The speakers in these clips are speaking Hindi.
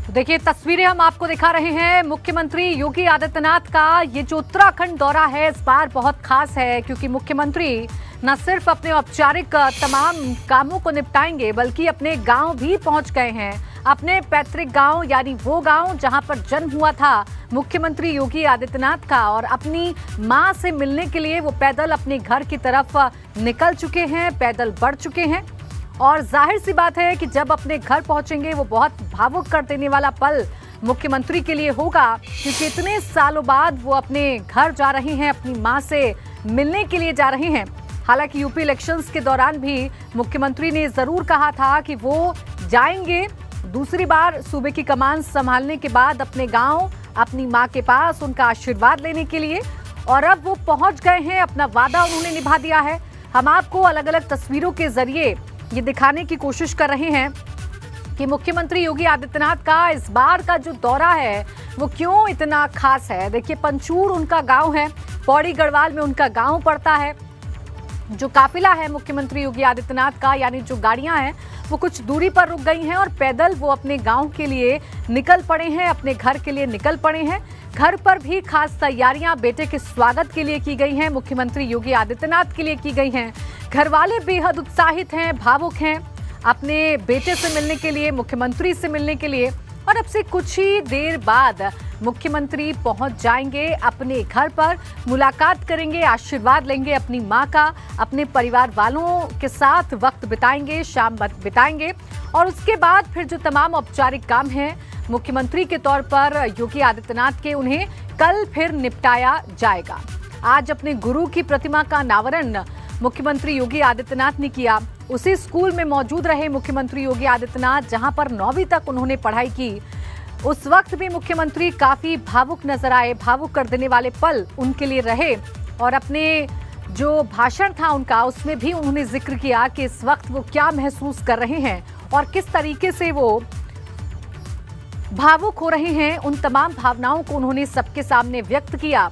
देखिए तस्वीरें हम आपको दिखा रहे हैं। मुख्यमंत्री योगी आदित्यनाथ का ये जो उत्तराखंड दौरा है इस बार बहुत खास है, क्योंकि मुख्यमंत्री न सिर्फ अपने औपचारिक तमाम कामों को निपटाएंगे बल्कि अपने गांव भी पहुंच गए हैं। अपने पैतृक गांव यानी वो गांव जहां पर जन्म हुआ था मुख्यमंत्री योगी आदित्यनाथ का, और अपनी मां से मिलने के लिए वो पैदल अपने घर की तरफ निकल चुके हैं, पैदल बढ़ चुके हैं। और जाहिर सी बात है कि जब अपने घर पहुंचेंगे वो बहुत भावुक कर देने वाला पल मुख्यमंत्री के लिए होगा, क्योंकि इतने सालों बाद वो अपने घर जा रहे हैं, अपनी मां से मिलने के लिए जा रहे हैं। हालांकि यूपी इलेक्शंस के दौरान भी मुख्यमंत्री ने जरूर कहा था कि वो जाएंगे दूसरी बार सूबे की कमान संभालने के बाद अपने गांव, अपनी मां के पास उनका आशीर्वाद लेने के लिए, और अब वो पहुंच गए हैं। अपना वादा उन्होंने निभा दिया है। हम आपको अलग अलग तस्वीरों के जरिए ये दिखाने की कोशिश कर रहे हैं कि मुख्यमंत्री योगी आदित्यनाथ का इस बार का जो दौरा है वो क्यों इतना खास है। देखिए पंचूर उनका गांव है, पौड़ी गढ़वाल में उनका गांव पड़ता है। जो काफिला है मुख्यमंत्री योगी आदित्यनाथ का, यानी जो गाड़ियां हैं वो कुछ दूरी पर रुक गई हैं और पैदल वो अपने गांव के लिए निकल पड़े हैं, अपने घर के लिए निकल पड़े हैं। घर पर भी खास तैयारियां बेटे के स्वागत के लिए की गई हैं, मुख्यमंत्री योगी आदित्यनाथ के लिए की गई हैं। घर वाले बेहद उत्साहित हैं, भावुक हैं अपने बेटे से मिलने के लिए, मुख्यमंत्री से मिलने के लिए। और अब से कुछ ही देर बाद मुख्यमंत्री पहुंच जाएंगे अपने घर पर, मुलाकात करेंगे, आशीर्वाद लेंगे अपनी मां का, अपने परिवार वालों के साथ वक्त बिताएंगे, शाम बिताएंगे, और उसके बाद फिर जो तमाम औपचारिक काम हैं मुख्यमंत्री के तौर पर योगी आदित्यनाथ के, उन्हें कल फिर निपटाया जाएगा। आज अपने गुरु की प्रतिमा का अनावरण मुख्यमंत्री योगी आदित्यनाथ ने किया। उसी स्कूल में मौजूद रहे मुख्यमंत्री योगी आदित्यनाथ जहां पर 9वीं तक उन्होंने पढ़ाई की। उस वक्त भी मुख्यमंत्री काफी भावुक नजर आए, भावुक कर देने वाले पल उनके लिए रहे। और अपने जो भाषण था उनका उसमें भी उन्होंने जिक्र किया कि इस वक्त वो क्या महसूस कर रहे हैं और किस तरीके से वो भावुक हो रहे हैं। उन तमाम भावनाओं को उन्होंने सबके सामने व्यक्त किया।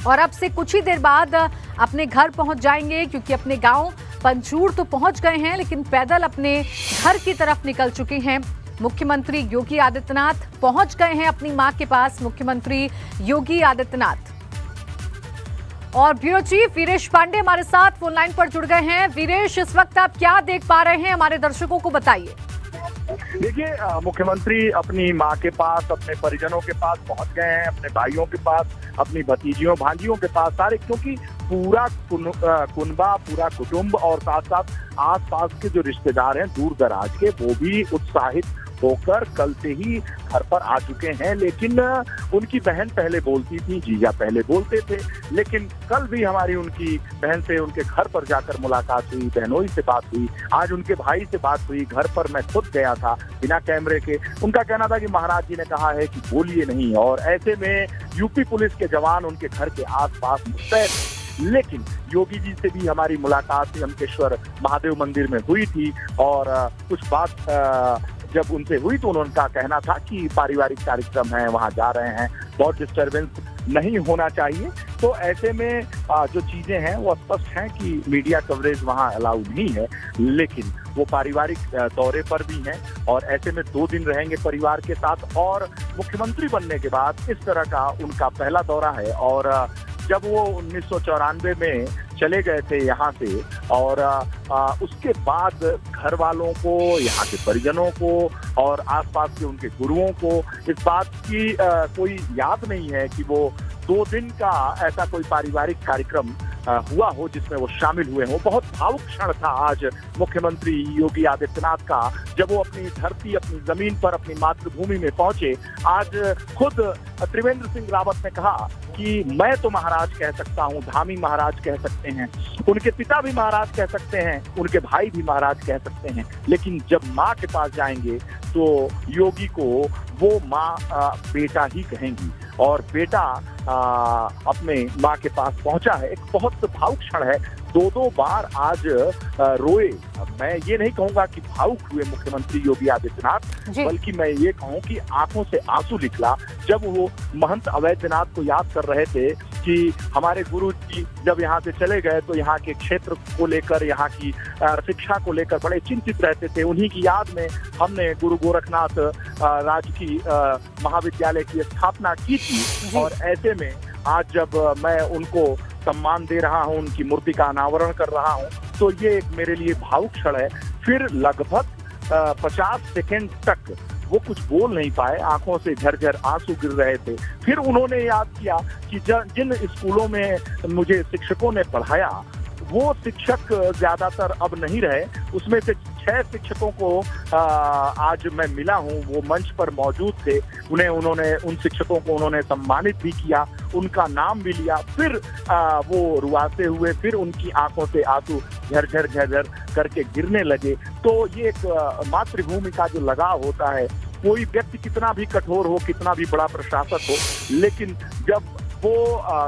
और अब से कुछ ही देर बाद अपने घर पहुंच जाएंगे, क्योंकि अपने गांव पंचूर तो पहुंच गए हैं लेकिन पैदल अपने घर की तरफ निकल चुके हैं। मुख्यमंत्री योगी आदित्यनाथ पहुंच गए हैं अपनी मां के पास, मुख्यमंत्री योगी आदित्यनाथ। और ब्यूरो चीफ वीरेश पांडे हमारे साथ फोन लाइन पर जुड़ गए हैं। वीरेश, इस वक्त आप क्या देख पा रहे हैं, हमारे दर्शकों को बताइए। देखिए मुख्यमंत्री अपनी मां के पास, अपने परिजनों के पास पहुंच गए हैं, अपने भाइयों के पास, अपनी भतीजियों भांजियों के पास, सारे, क्योंकि पूरा कुनबा, पूरा कुटुंब और साथ साथ आसपास के जो रिश्तेदार हैं दूर दराज के, वो भी उत्साहित होकर कल से ही घर पर आ चुके हैं। लेकिन उनकी बहन पहले बोलती थी, जीजा पहले बोलते थे, लेकिन कल भी हमारी उनकी बहन से उनके घर पर जाकर मुलाकात हुई, बहनोई से बात हुई, आज उनके भाई से बात हुई। घर पर मैं खुद गया था बिना कैमरे के। उनका कहना था कि महाराज जी ने कहा है कि बोलिए नहीं, और ऐसे में यूपी पुलिस के जवान उनके घर के आसपास मुस्तैद। लेकिन योगी जी से भी हमारी मुलाकात यमकेश्वर महादेव मंदिर में हुई थी, और कुछ बात जब उनसे हुई तो उनका कहना था कि पारिवारिक कार्यक्रम है, वहां जा रहे हैं, बहुत डिस्टरबेंस नहीं होना चाहिए। तो ऐसे में जो चीजें हैं वो स्पष्ट हैं कि मीडिया कवरेज वहां अलाउ नहीं है, लेकिन वो पारिवारिक दौरे पर भी हैं और ऐसे में 2 दिन रहेंगे परिवार के साथ। और मुख्यमंत्री बनने के बाद इस तरह का उनका पहला दौरा है। और जब वो 1994 में चले गए थे यहाँ से, और उसके बाद घर वालों को, यहाँ के परिजनों को और आसपास के उनके गुरुओं को इस बात की कोई याद नहीं है कि वो 2 दिन का ऐसा कोई पारिवारिक कार्यक्रम हुआ हो जिसमें वो शामिल हुए हों। बहुत भावुक क्षण था आज मुख्यमंत्री योगी आदित्यनाथ का, जब वो अपनी धरती, अपनी जमीन पर, अपनी मातृभूमि में पहुंचे। आज खुद त्रिवेंद्र सिंह रावत ने कहा कि मैं तो महाराज कह सकता हूं, धामी महाराज कह सकते हैं, उनके पिता भी महाराज कह सकते हैं, उनके भाई भी महाराज कह सकते हैं, लेकिन जब माँ के पास जाएंगे तो योगी को वो माँ बेटा ही कहेंगी। और बेटा अपने माँ के पास पहुंचा है, एक बहुत भावुक क्षण है। 2 बार आज रोए। मैं ये नहीं कहूंगा कि भावुक हुए मुख्यमंत्री योगी आदित्यनाथ, बल्कि मैं ये कहूं कि आंखों से आंसू निकला जब वो महंत अवैधनाथ को याद कर रहे थे कि हमारे गुरु जी जब यहाँ से चले गए तो यहाँ के क्षेत्र को लेकर, यहाँ की शिक्षा को लेकर बड़े चिंतित रहते थे। उन्हीं की याद में हमने गुरु गोरखनाथ राजकीय महाविद्यालय की स्थापना की थी। और ऐसे में आज जब मैं उनको सम्मान दे रहा हूँ, उनकी मूर्ति का अनावरण कर रहा हूँ, तो ये एक मेरे लिए भावुक क्षण है। फिर लगभग 50 सेकेंड तक वो कुछ बोल नहीं पाए, आंखों से झरझर आंसू गिर रहे थे। फिर उन्होंने याद किया कि जिन स्कूलों में मुझे शिक्षकों ने पढ़ाया वो शिक्षक ज्यादातर अब नहीं रहे। उसमें से 6 शिक्षकों को आज मैं मिला हूँ, वो मंच पर मौजूद थे। उन शिक्षकों को उन्होंने सम्मानित भी किया, उनका नाम भी लिया। फिर वो रुआसे हुए, फिर उनकी आंखों से आंसू झरझर झरझर करके गिरने लगे। तो ये एक मातृभूमि का जो लगाव होता है, कोई व्यक्ति कितना भी कठोर हो, कितना भी बड़ा प्रशासक हो, लेकिन जब वो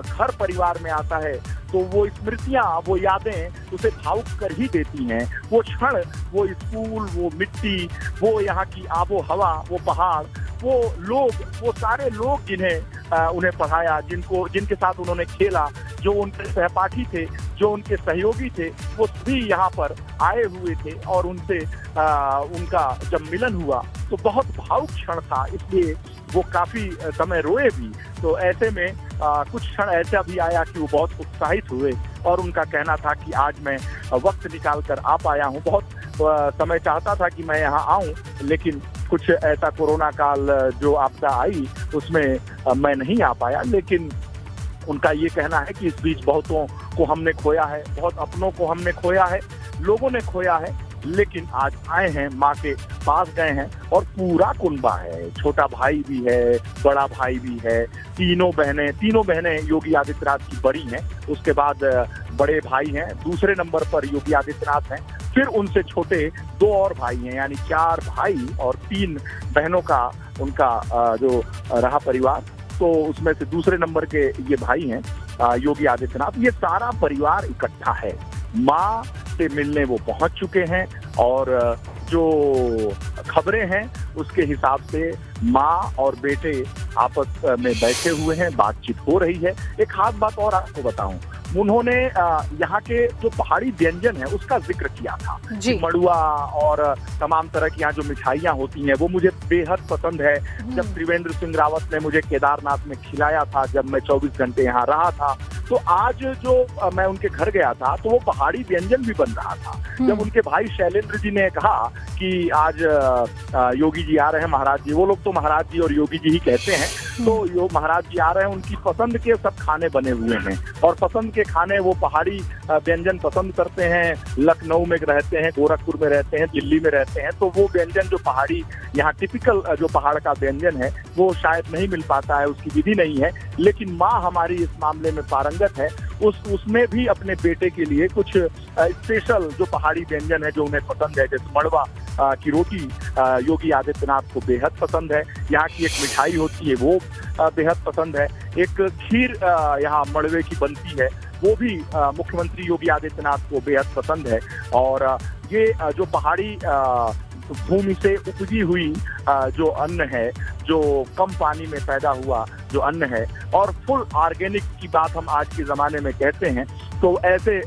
घर परिवार में आता है तो वो स्मृतियां, वो यादें उसे भावुक कर ही देती हैं। वो क्षण, वो स्कूल, वो मिट्टी, वो यहाँ की आबो हवा, वो पहाड़, वो लोग, वो सारे लोग जिन्हें उन्हें पढ़ाया, जिनके साथ उन्होंने खेला, जो उनके सहपाठी थे, जो उनके सहयोगी थे, वो सभी यहाँ पर आए हुए थे। और उनसे उनका जब मिलन हुआ तो बहुत भावुक क्षण था, इसलिए वो काफी समय रोए भी। तो ऐसे में कुछ क्षण ऐसा भी आया कि वो बहुत उत्साहित हुए और उनका कहना था कि आज मैं वक्त निकाल कर आ पाया हूँ। बहुत समय चाहता था कि मैं यहाँ आऊँ, लेकिन कुछ ऐसा कोरोना काल जो आपदा आई उसमें मैं नहीं आ पाया। लेकिन उनका ये कहना है कि इस बीच बहुतों को हमने खोया है, बहुत अपनों को हमने खोया है, लोगों ने खोया है, लेकिन आज आए हैं, माँ के पास गए हैं और पूरा कुनबा है। छोटा भाई भी है, बड़ा भाई भी है, तीनों बहनें योगी आदित्यनाथ की बड़ी हैं। उसके बाद बड़े भाई हैं, दूसरे नंबर पर योगी आदित्यनाथ हैं। फिर उनसे छोटे 2 और भाई हैं, यानी 4 भाई और 3 बहनों का उनका जो रहा परिवार। तो उसमें से दूसरे नंबर के ये भाई हैं योगी आदित्यनाथ। ये सारा परिवार इकट्ठा है, माँ से मिलने वो पहुंच चुके हैं। और जो खबरें हैं उसके हिसाब से माँ और बेटे आपस में बैठे हुए हैं, बातचीत हो रही है। एक खास बात और आपको बताऊं, उन्होंने यहाँ के जो पहाड़ी व्यंजन है उसका जिक्र किया था। मड़ुआ और तमाम तरह की यहाँ जो मिठाइयाँ होती हैं वो मुझे बेहद पसंद है। जब त्रिवेंद्र सिंह रावत ने मुझे केदारनाथ में खिलाया था, जब मैं 24 घंटे यहाँ रहा था, तो आज जो मैं उनके घर गया था तो वो पहाड़ी व्यंजन भी बन रहा था। जब उनके भाई शैलेंद्र जी ने कहा कि आज योगी जी आ रहे हैं, महाराज जी, वो लोग तो महाराज जी और योगी जी ही कहते हैं, तो महाराज जी आ रहे हैं, उनकी पसंद के सब खाने बने हुए हैं और पसंद के खाने वो पहाड़ी व्यंजन पसंद करते हैं। लखनऊ में रहते हैं, गोरखपुर में रहते हैं, दिल्ली में रहते हैं, तो वो व्यंजन जो पहाड़ी यहाँ टिपिकल जो पहाड़ का व्यंजन है वो शायद नहीं मिल पाता है, उसकी विधि नहीं है। लेकिन माँ हमारी इस मामले में पारंगत है, उसमें भी अपने बेटे के लिए कुछ स्पेशल जो पहाड़ी व्यंजन है जो उन्हें पसंद है, जैसे मड़वा की रोटी योगी आदित्यनाथ को बेहद पसंद है। यहाँ की एक मिठाई होती है वो बेहद पसंद है। एक खीर यहाँ मड़वे की बनती है वो भी मुख्यमंत्री योगी आदित्यनाथ को बेहद पसंद है। और ये जो पहाड़ी भूमि से उपजी हुई जो अन्न है, जो कम पानी में पैदा हुआ जो अन्न है और फुल ऑर्गेनिक की बात हम आज के ज़माने में कहते हैं, तो ऐसे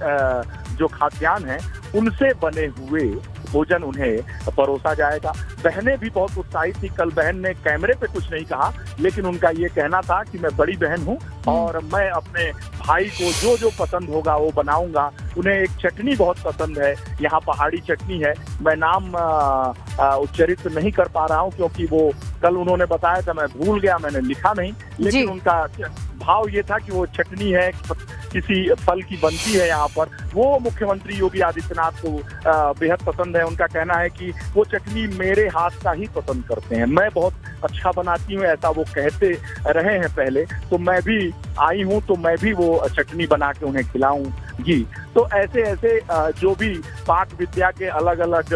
जो खाद्यान्न हैं उनसे बने हुए भोजन उन्हें परोसा जाएगा। बहनें भी बहुत उत्साहित थी। कल बहन ने कैमरे पे कुछ नहीं कहा, लेकिन उनका ये कहना था कि मैं बड़ी बहन हूँ और मैं अपने भाई को जो जो पसंद होगा वो बनाऊंगा। उन्हें एक चटनी बहुत पसंद है, यहाँ पहाड़ी चटनी है, मैं नाम उच्चारित नहीं कर पा रहा हूँ क्योंकि वो कल उन्होंने बताया था, मैं भूल गया, मैंने लिखा नहीं, लेकिन उनका भाव ये था कि वो चटनी है, किसी फल की बनती है यहाँ पर, वो मुख्यमंत्री योगी आदित्यनाथ को बेहद पसंद है। उनका कहना है कि वो चटनी मेरे हाथ का ही पसंद करते हैं, मैं बहुत अच्छा बनाती हूँ, ऐसा वो कहते रहे हैं पहले। तो मैं भी आई हूँ तो मैं भी वो चटनी बना के उन्हें खिलाऊं जी। तो ऐसे ऐसे जो भी पाक विद्या के अलग अलग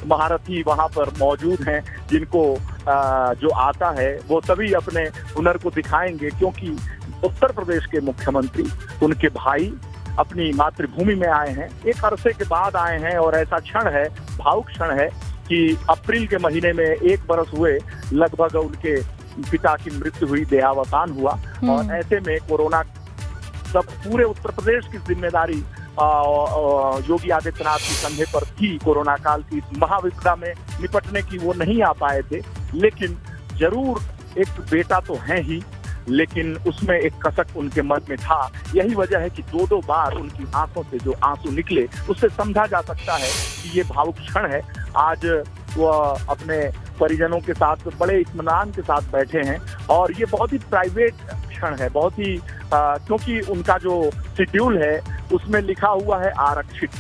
महारथी वहाँ पर मौजूद हैं, जिनको जो आता है वो सभी अपने हुनर को दिखाएंगे, क्योंकि उत्तर प्रदेश के मुख्यमंत्री, उनके भाई अपनी मातृभूमि में आए हैं, एक अरसे के बाद आए हैं। और ऐसा क्षण है, भावुक क्षण है कि अप्रैल के महीने में 1 बरस हुए लगभग उनके पिता की मृत्यु हुई, देहावसान हुआ। और ऐसे में कोरोना सब पूरे उत्तर प्रदेश की जिम्मेदारी योगी आदित्यनाथ के कंधे पर थी। कोरोना काल की इस महाविपदा में निपटने की वो नहीं आ पाए थे, लेकिन जरूर एक बेटा तो है ही, लेकिन उसमें एक कसक उनके मन में था। यही वजह है कि दो बार उनकी आंखों से जो आंसू निकले, उससे समझा जा सकता है कि ये भावुक क्षण है। आज वो अपने परिजनों के साथ बड़े इत्मीनान के साथ बैठे हैं और ये बहुत ही प्राइवेट क्षण है, बहुत ही क्योंकि उनका जो शेड्यूल है उसमें लिखा हुआ है आरक्षित,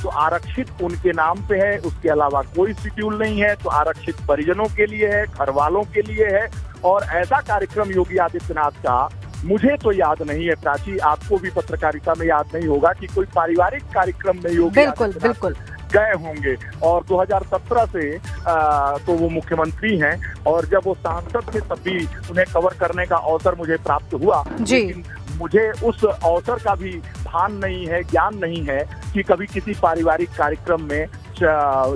तो आरक्षित उनके नाम पे है, उसके अलावा कोई शेड्यूल नहीं है। तो आरक्षित परिजनों के लिए है, घर वालों के लिए है। और ऐसा कार्यक्रम योगी आदित्यनाथ का मुझे तो याद नहीं है, प्राची, आपको भी पत्रकारिता में याद नहीं होगा कि कोई पारिवारिक कार्यक्रम में योगी बिल्कुल गए होंगे। और 2017 से तो वो मुख्यमंत्री हैं और जब वो सांसद थे तब भी उन्हें कवर करने का अवसर मुझे प्राप्त हुआ, लेकिन मुझे उस अवसर का भी भान नहीं है, ज्ञान नहीं है कि कभी किसी पारिवारिक कार्यक्रम में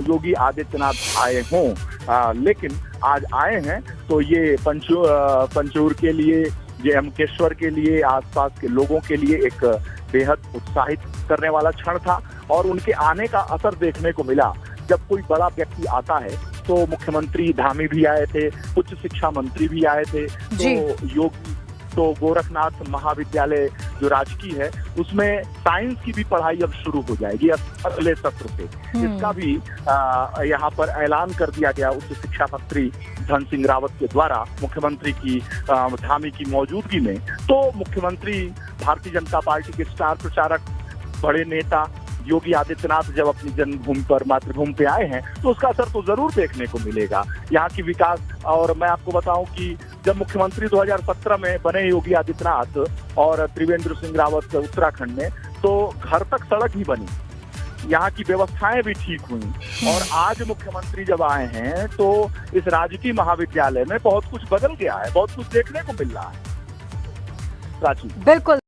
योगी आदित्यनाथ आए हों। लेकिन आज आए हैं तो ये पंचूर के लिए, जयमकेश्वर के लिए, आसपास के लोगों के लिए एक बेहद उत्साहित करने वाला क्षण था। और उनके आने का असर देखने को मिला। जब कोई बड़ा व्यक्ति आता है तो मुख्यमंत्री धामी भी आए थे, उच्च शिक्षा मंत्री भी आए थे, तो योगी तो गोरखनाथ महाविद्यालय जो राजकीय है उसमें साइंस की भी पढ़ाई अब शुरू हो जाएगी अगले सत्र से। इसका भी यहाँ पर ऐलान कर दिया गया उच्च शिक्षा मंत्री धन सिंह रावत के द्वारा मुख्यमंत्री की धामी की मौजूदगी में। तो मुख्यमंत्री, भारतीय जनता पार्टी के स्टार प्रचारक, बड़े नेता योगी आदित्यनाथ जब अपनी जन्मभूमि पर, मातृभूमि पे आए हैं तो उसका असर तो जरूर देखने को मिलेगा यहाँ की विकास। और मैं आपको बताऊं कि जब मुख्यमंत्री 2017 में बने योगी आदित्यनाथ और त्रिवेंद्र सिंह रावत उत्तराखंड में, तो घर तक सड़क ही बनी, यहाँ की व्यवस्थाएं भी ठीक हुई। और आज मुख्यमंत्री जब आए हैं तो इस राजकीय महाविद्यालय में बहुत कुछ बदल गया है, बहुत कुछ देखने को मिल रहा है। प्राची, बिल्कुल।